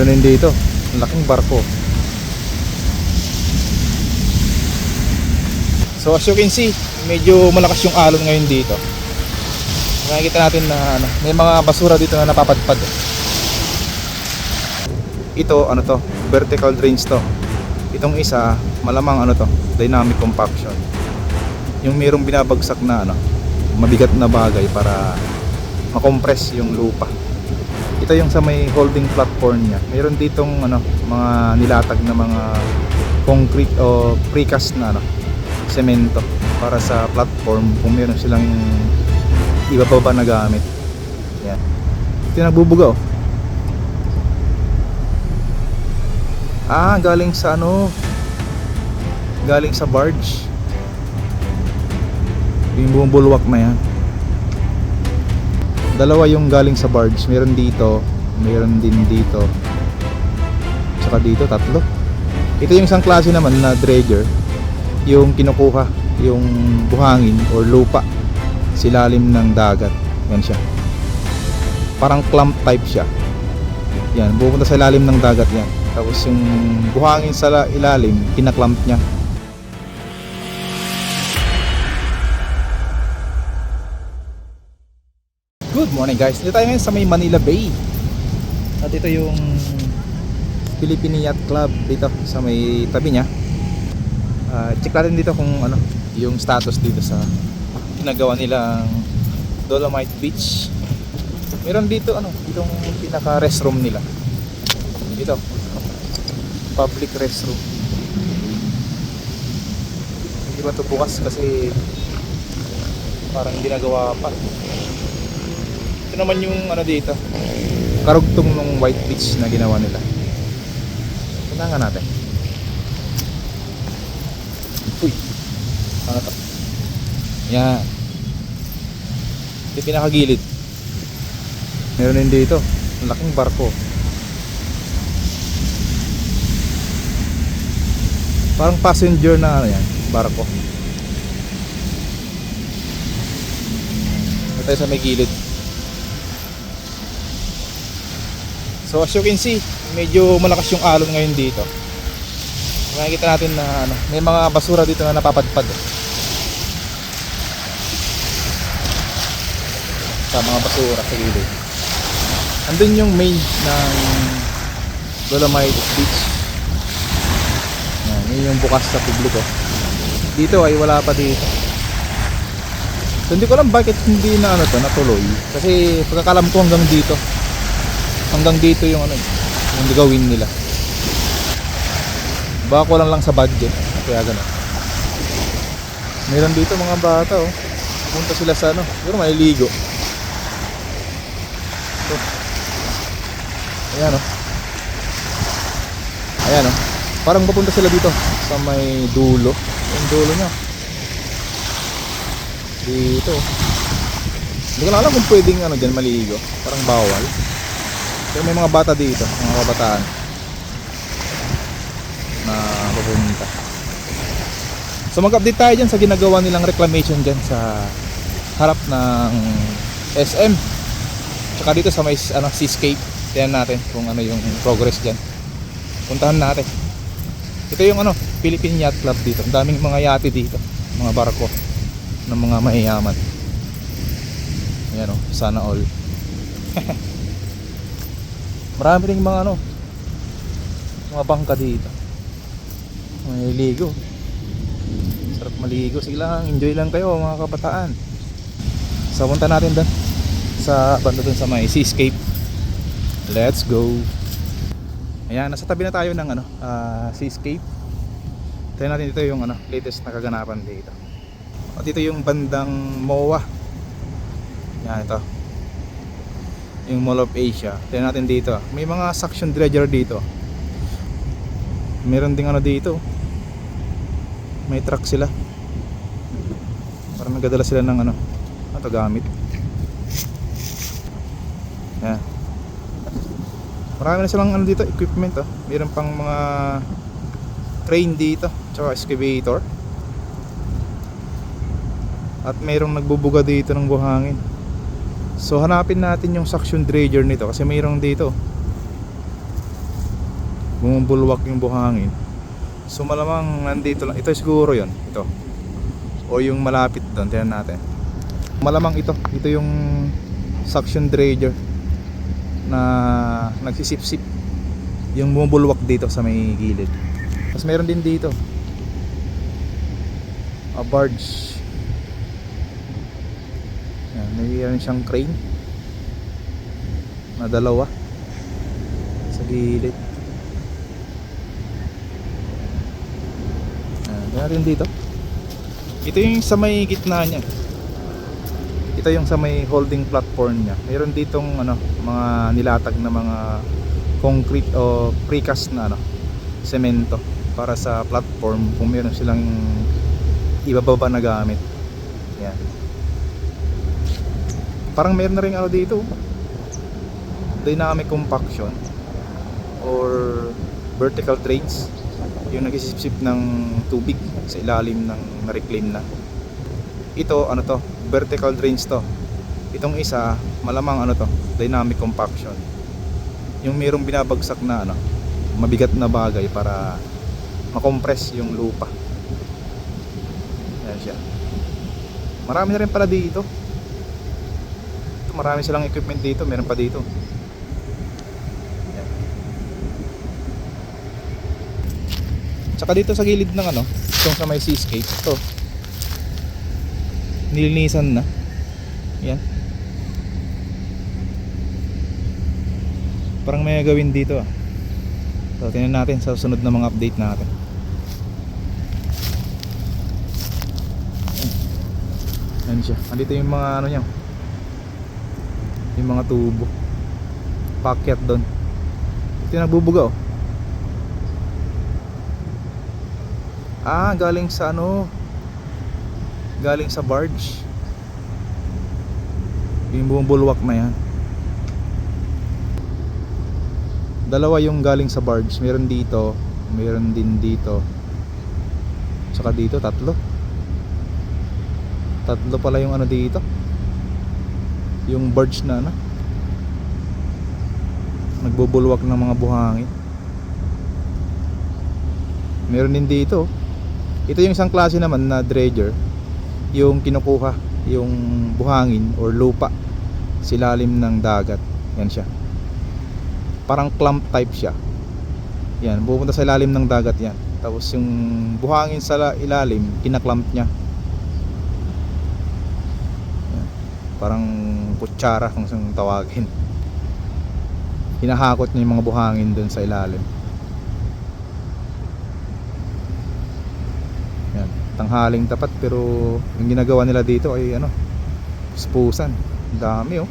Meron din dito, ang laking barko. So as you can see, medyo malakas yung alon ngayon dito. Makikita natin na may mga basura dito na napapadpad. Ito ano to, vertical drains to. Itong isa, malamang ano to, dynamic compaction. Yung mayroong binabagsak na mabigat na bagay para makompress yung lupa. Ito yung sa may holding platform niya. Mayroon ditong mga nilatag na mga concrete o precast na semento para sa platform kung meron silang ibababa na gamit. Yan. Ito yung nagbubuga galing sa galing sa barge. Yung bumubulwak na yan. Dalawa yung galing sa barge. Meron dito, meron din dito, tsaka dito tatlo. Ito yung isang klase naman na dredger, yung kinukuha yung buhangin or lupa sa ilalim ng dagat. Yan siya, parang clamp type siya. Yan, pupunta sa ilalim ng dagat yan. Tapos yung buhangin sa ilalim, kinaklamp niya. Good morning guys, dito tayo ngayon sa may Manila Bay. At ito yung Philippine Yacht Club dito sa may tabi niya. Check natin dito kung yung status dito sa ginagawa nilang Dolomite Beach. Meron dito itong pinaka restroom nila. Dito, public restroom. Hindi ba ito bukas kasi parang ginagawa pa. Ito naman yung dito, karugtong ng white beach na ginawa nila. Tingnan natin. Uy, ano to? Yan. Ito pinakagilid. Meron din dito, ang laking barko. Parang passenger na yan, barko. Ito tayo sa may gilid. So as you can see, medyo malakas yung alon ngayon dito. Makikita natin na may mga basura dito na napapadpad. Sa mga basura sa gilid. Andun yung main ng Dolomite Beach. Yan yung bukas sa publiko. Dito ay wala pa dito. So hindi ko alam bakit hindi na natuloy. Kasi pagkakalam ko hanggang dito yung yung gagawin nila. Baka kulang lang sa budget, kaya gano'n. Meron dito mga bata pupunta sila sa siguro maliligo. So, ayan parang papunta sila dito sa may dulo. Yung dulo niya dito. Hindi ko na alam kung pwedeng dyan maligo. Parang bawal. Pero may mga bata dito, mga kabataan na pupunta. So mag-update tayo dyan sa ginagawa nilang reclamation dyan sa harap ng SM. Tsaka dito sa may seascape. Tingnan natin kung yung progress dyan. Puntahan natin. Ito yung Philippine Yacht Club dito. Ang daming mga yate dito, mga barko ng mga mayayaman. Ayan sana all. Marami ring mga mga bangka dito. Maliligo. Sarap maligo. Sige lang, enjoy lang kayo mga kabataan. So punta natin doon sa banda doon sa may seascape. Let's go. Ayan, nasa tabi na tayo ng seascape. Tingnan natin dito yung latest na kaganapan dito. At dito yung bandang MOA. Yan ito. Yung Mall of Asia. Tingnan natin dito. May mga suction dredger dito. Meron ding dito. May truck sila. Parang nagdadala sila ng gamit. Yan. Marami na silang dito, equipment Meron pang mga crane dito, tsaka excavator. At mayroong nagbubuga dito ng buhangin. So hanapin natin yung suction dredger nito kasi mayroong dito. bumubulwak yung buhangin. So malamang nandito lang. Ito siguro yon, ito. O yung malapit doon, tingnan natin. Malamang ito yung suction dredger na nagsisip-sip yung bumubulwak dito sa may gilid. Tapos meron din dito a barge. Yan, mayroon siyang crane na dalawa sa gilid. Meron dito. Ito yung sa may gitna niya. Ito yung sa may holding platform niya. Meron ditong mga nilatag na mga concrete o precast na semento para sa platform kung meron silang ibababa na gamit. Yan. Parang meron na rin dito, dynamic compaction or vertical drains, yung nagsisipsip ng tubig sa ilalim ng na-reclaim na. Ito to, vertical drains to. Itong isa malamang dynamic compaction, yung mayroong binabagsak na mabigat na bagay para makompress yung lupa. Yan siya. Marami na rin pala dito. Marami silang equipment dito, meron pa dito. Yan. Tsaka dito sa gilid ng itong sa may seascape, ito nilinisan na. Yan. Parang may gawin dito So tingnan natin sa susunod na mga update natin. Yan siya. Andito yung mga niya, yung mga tubo packet doon. Ito yung nagbubuga galing sa galing sa barge, yung bumubulwak na yan. Dalawa yung galing sa barge. Meron dito, meron din dito, saka dito tatlo pala yung dito, yung barge na nagbubulwak ng mga buhangin. Meron din dito. Ito yung isang klase naman na dredger, yung kinukuha yung buhangin or lupa sa ilalim ng dagat. Yan siya. Parang clamp type siya. Yan, pupunta sa ilalim ng dagat yan. Tapos yung buhangin sa ilalim, kinaklamp niya. Yan. Parang kutsara kung saan tawagin. Hinahakot niya yung mga buhangin dun sa ilalim. Yan, tanghaling tapat, pero yung ginagawa nila dito ay puspusan. Dami Yan.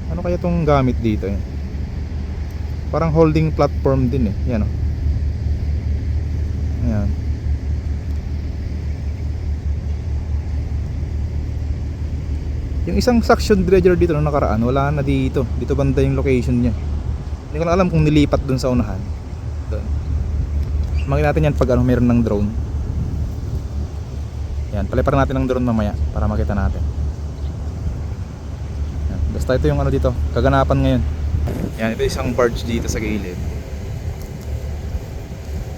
Ano kaya tong gamit dito yan? Parang holding platform din yan Ayan. Yung isang suction dredger dito nung nakaraan, wala na dito. Dito banda yung location niya. Hindi ko na alam kung nilipat dun sa unahan. Doon. Makikita natin yan pag meron ng drone. Yan, paliparan natin ng drone mamaya para makita natin. Yan. Basta ito yung dito, kaganapan ngayon. Yan, ito isang barge dito sa gilid.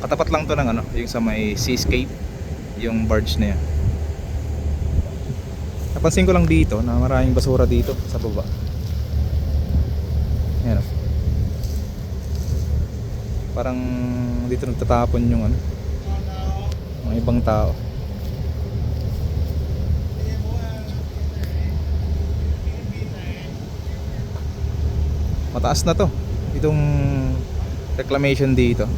Katapat lang to ng yung sa may seascape, yung barge na yan. Napansin ko lang dito na maraming basura dito sa baba. Yan parang dito nagtatapon yung mga ibang tao. Mataas na to, itong reclamation dito.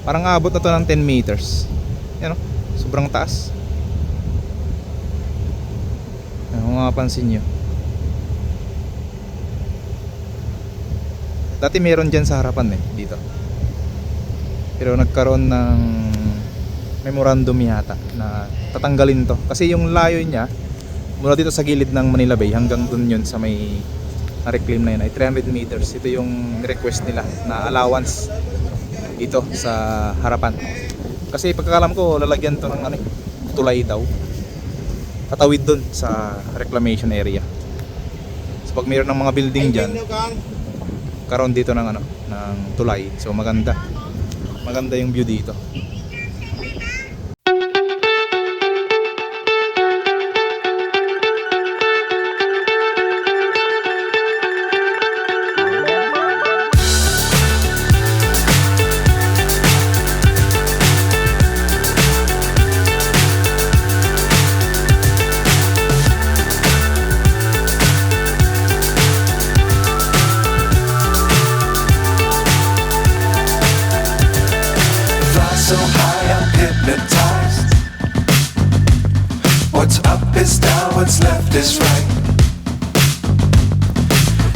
Parang abot na to ng 10 meters. Yan sobrang taas. Kung mapapansin nyo, dati meron dyan sa harapan dito, pero nagkaroon ng memorandum yata na tatanggalin to kasi yung layo niya mula dito sa gilid ng Manila Bay hanggang dun yun sa may na-reclaim na yun ay 300 meters. Ito yung request nila na allowance dito sa harapan kasi pagkakalam ko lalagyan to ng tulay daw. Tatawid dun sa reclamation area. So pag mayroon ng mga building dyan, karoon dito ng ng tulay. So maganda. Maganda yung view dito. So high I'm hypnotized. What's up is down, what's left is right.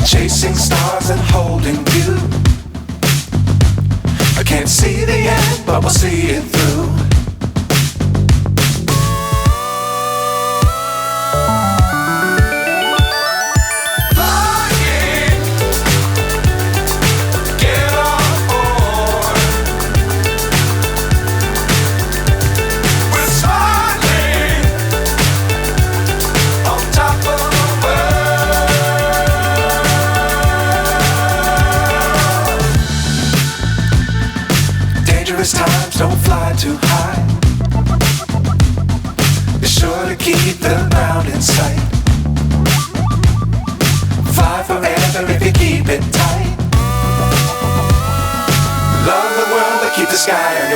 Chasing stars and holding you. I can't see the end, but we'll see it through. Times don't fly too high. Be sure to keep the ground in sight. Fly forever if you keep it tight. Love the world but keep the sky